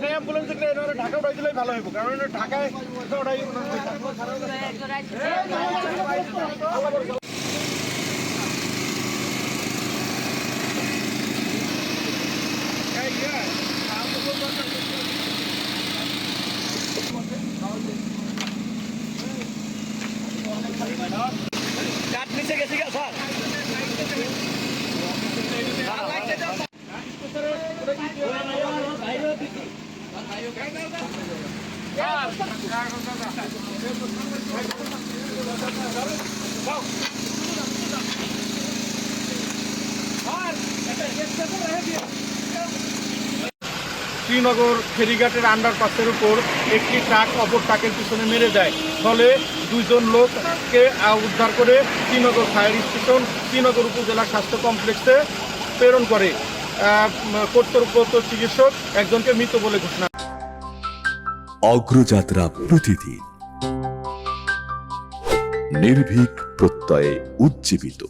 Ambulance দেখলে ঢাকা উঠাই দিলেই ভালো হইব, কারণ ঢাকায় কাঠ নিচে গেছে স্যার। শ্রীনগর ফেরিঘাটের আন্ডারপাসের উপর একটি ট্রাক অপর ট্রাকের পিছনে মেরে যায়, ফলে দুইজন লোককে উদ্ধার করে শ্রীনগর ফায়ার স্টেশন শ্রীনগর উপজেলা স্বাস্থ্য কমপ্লেক্সে প্রেরণ করে। কর্তব্যরত চিকিৎসক একজনকে মৃত বলে ঘোষণা। অগ্রযাত্রা প্রতিদিন নির্ভীক প্রত্যয়ে উজ্জীবিত।